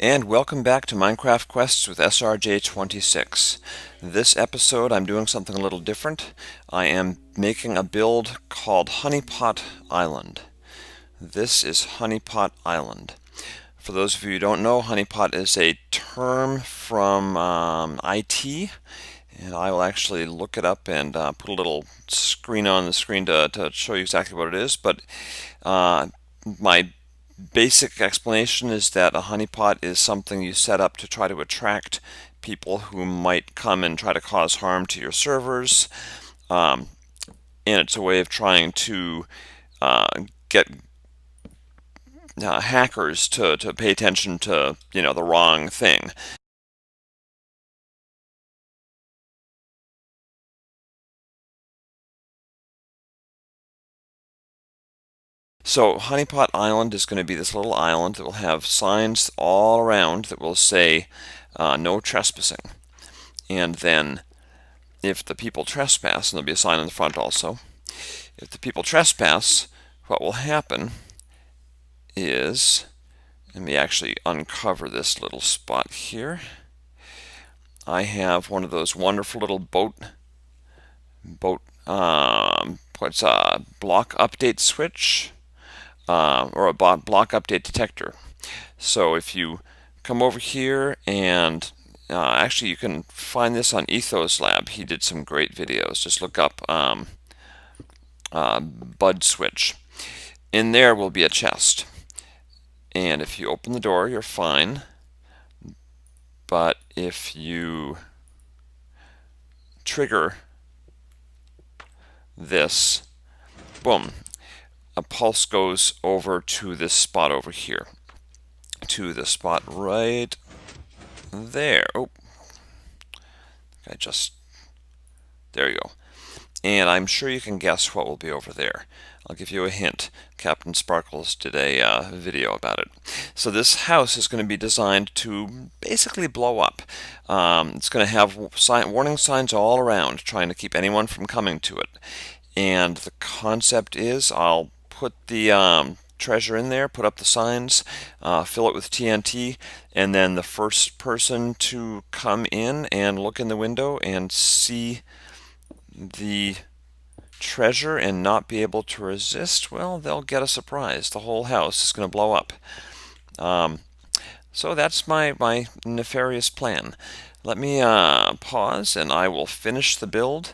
And welcome back to Minecraft Quests with SRJ26. This episode I'm doing something a little different. I am making a build called Honeypot Island. This is Honeypot Island. For those of you who don't know, honeypot is a term from IT, and I will actually look it up and put a little screen on the screen to show you exactly what it is. But my basic explanation is that a honeypot is something you set up to try to attract people who might come and try to cause harm to your servers. Um, and it's a way of trying to get hackers to pay attention to, the wrong thing. So Honeypot Island is going to be this little island that will have signs all around that will say no trespassing. And then if the people trespass, and there'll be a sign in the front also, if the people trespass, what will happen is, let me actually uncover this little spot here. I have one of those wonderful little what's a block update switch, or a block update detector. So if you come over here and actually you can find this on Ethos Lab. He did some great videos. Just look up Bud switch. In there will be a chest. And if you open the door, you're fine. But if you trigger this, boom, a pulse goes over to this spot over here. To the spot right there. Oh, there you go. And I'm sure you can guess what will be over there. I'll give you a hint. Captain Sparkles did a video about it. So this house is going to be designed to basically blow up. It's going to have warning signs all around, trying to keep anyone from coming to it. And the concept is I'll put the treasure in there, put up the signs, fill it with TNT, and then the first person to come in and look in the window and see the treasure and not be able to resist, well, they'll get a surprise. The whole house is going to blow up. So that's my nefarious plan. Let me pause and I will finish the build,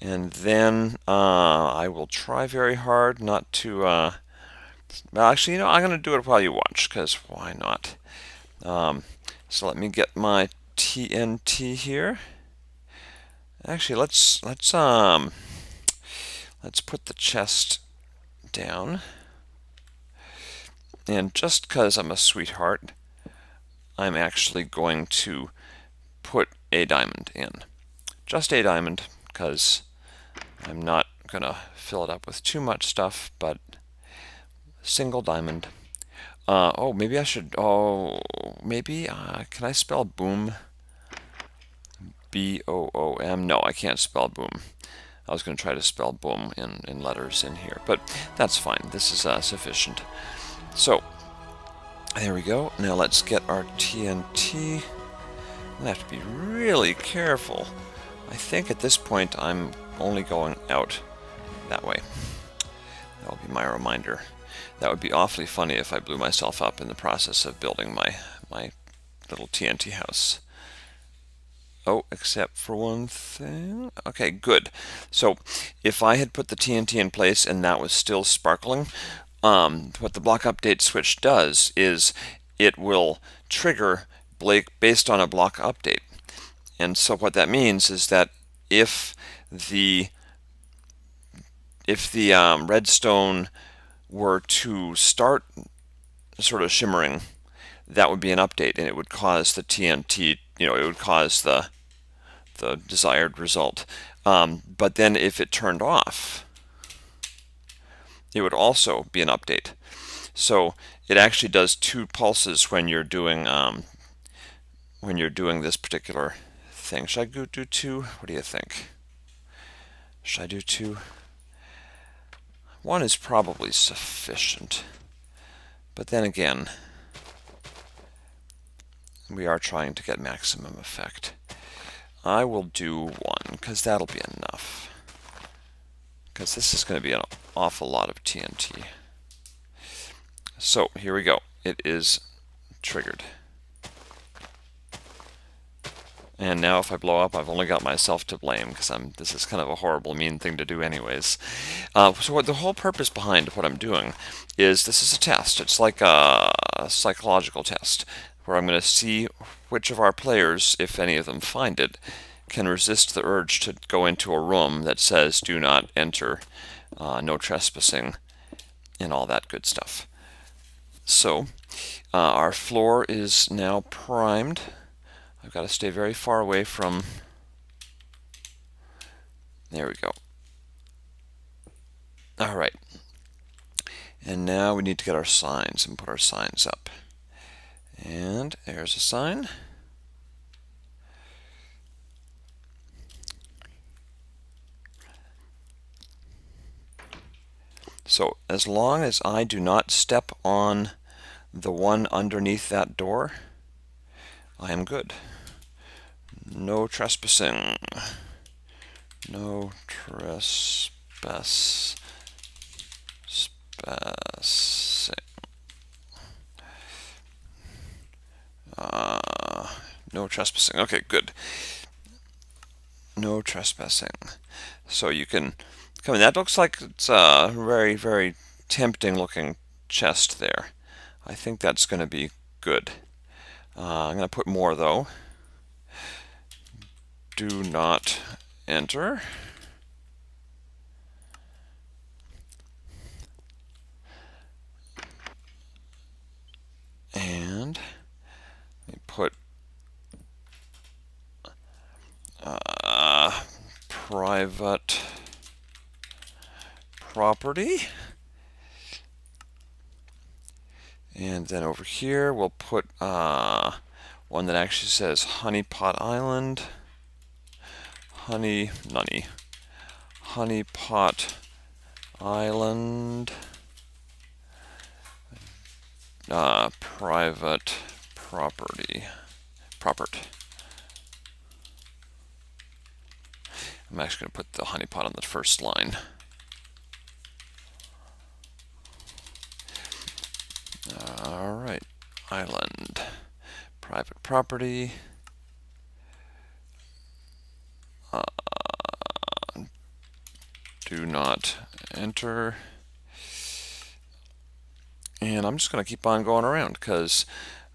and then I will try very hard not to well, actually, I'm going to do it while you watch, because why not? So let me get my TNT here. Actually, let's put the chest down. And just because I'm a sweetheart, I'm actually going to put a diamond in. Just a diamond, because I'm not going to fill it up with too much stuff, but single diamond. Oh, maybe I should, can I spell boom? B-O-O-M? No, I can't spell boom. I was going to try to spell boom in letters in here, but that's fine. This is sufficient. So, there we go. Now let's get our TNT. I have to be really careful. I think at this point I'm only going out that way. That will be my reminder. That would be awfully funny if I blew myself up in the process of building my little TNT house. Oh, except for one thing. Okay, good. So if I had put the TNT in place and that was still sparkling, what the block update switch does is it will trigger based on a block update. And so what that means is that if the redstone were to start sort of shimmering, that would be an update, and it would cause the TNT, it would cause the desired result. But then if it turned off, it would also be an update. So it actually does two pulses when you're doing this particular thing. Should I go do two? What do you think? Should I do two? One is probably sufficient. But then again, we are trying to get maximum effect. I will do 1 because that'll be enough. Because this is going to be an awful lot of TNT. So here we go. It is triggered. And now if I blow up, I've only got myself to blame because this is kind of a horrible, mean thing to do anyways. So what the whole purpose behind what I'm doing is this is a test. It's like a psychological test where I'm going to see which of our players, if any of them find it, can resist the urge to go into a room that says do not enter, no trespassing, and all that good stuff. So our floor is now primed. I've got to stay very far away from, there we go. All right. And now we need to get our signs and put our signs up. And there's a sign. So as long as I do not step on the one underneath that door, I am good. No trespassing. No trespassing. No trespassing. Okay, good. No trespassing. So you can come in. That looks like it's a very, very tempting looking chest there. I think that's going to be good. I'm going to put more though. Do not enter. And let me put private property. And then over here we'll put one that actually says Honeypot Island. Honeypot Island. Private property. I'm actually going to put the honeypot on the first line. All right, island, private property. Do not enter. And I'm just going to keep on going around because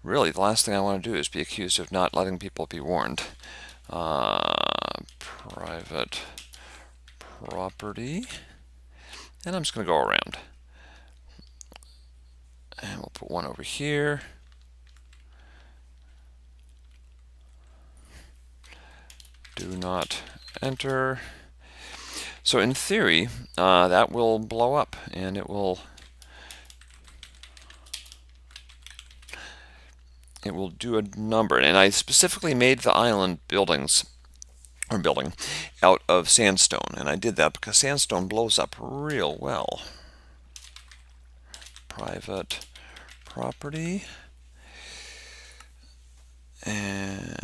really the last thing I want to do is be accused of not letting people be warned. Private property. And I'm just going to go around. And we'll put one over here. Do not enter. So in theory, that will blow up and it will do a number. And I specifically made the island building out of sandstone, and I did that because sandstone blows up real well. Private property, and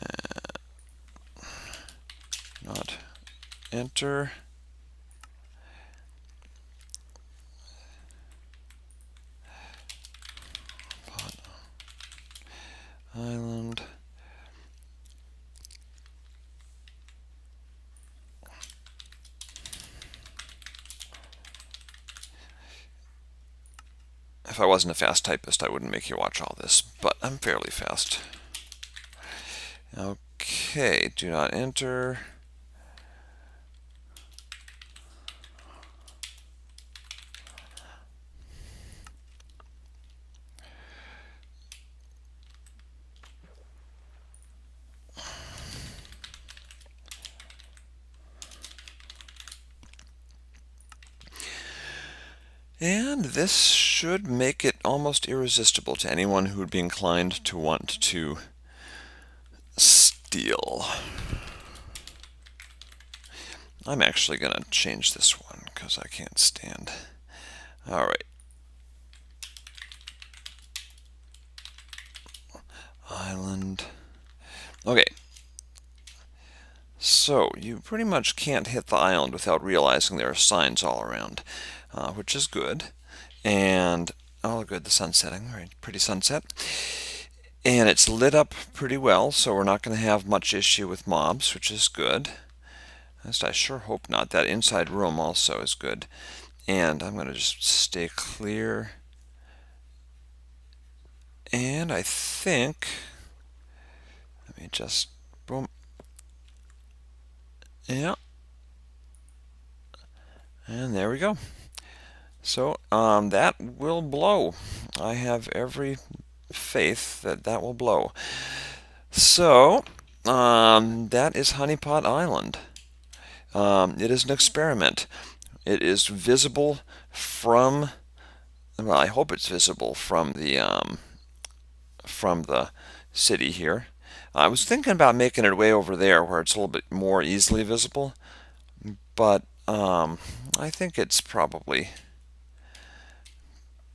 not enter. Island. If I wasn't a fast typist, I wouldn't make you watch all this, but I'm fairly fast. Okay, do not enter. And this should make it almost irresistible to anyone who would be inclined to want to steal. I'm actually going to change this one because I can't stand. All right. Island. Okay, so you pretty much can't hit the island without realizing there are signs all around, which is good. And oh, good, the sun's setting. Right, pretty sunset. And it's lit up pretty well, so we're not going to have much issue with mobs, which is good. At least I sure hope not. That inside room also is good. And I'm going to just stay clear. And I think, let me just, boom. Yeah, and there we go. So that will blow. I have every faith that that will blow. So that is Honeypot Island. It is an experiment. It is visible from, well, I hope it's visible from the city here. I was thinking about making it way over there where it's a little bit more easily visible, but I think it's probably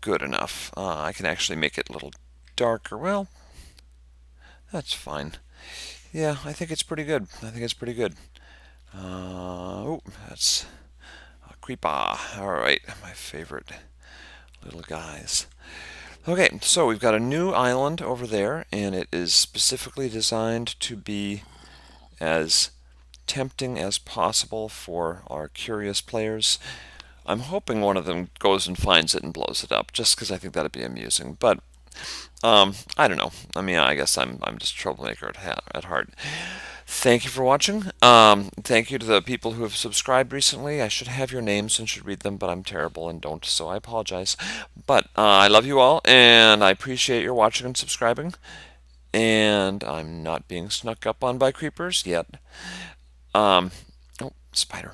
good enough. I can actually make it a little darker. Well, that's fine. Yeah, I think it's pretty good. I think it's pretty good. Oh, that's a creeper. All right, my favorite little guys. Okay, so we've got a new island over there, and it is specifically designed to be as tempting as possible for our curious players. I'm hoping one of them goes and finds it and blows it up, just because I think that'd be amusing. But I don't know. I mean, I guess I'm just a troublemaker at heart. Thank you for watching. Thank you to the people who have subscribed recently. I should have your names and should read them, but I'm terrible and don't, so I apologize. But I love you all, and I appreciate your watching and subscribing. And I'm not being snuck up on by creepers yet. Oh, spider.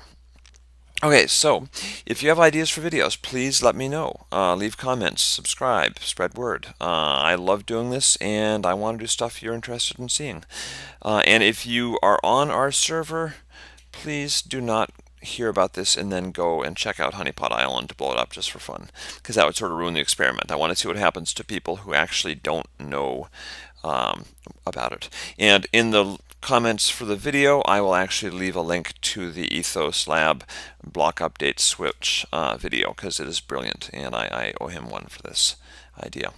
Okay, so if you have ideas for videos, please let me know. Leave comments, subscribe, spread word. I love doing this, and I want to do stuff you're interested in seeing. And if you are on our server, please do not hear about this and then go and check out Honeypot Island to blow it up just for fun, because that would sort of ruin the experiment. I want to see what happens to people who actually don't know about it. And in the comments for the video, I will actually leave a link to the Ethos Lab block update switch video, because it is brilliant, and I owe him one for this idea.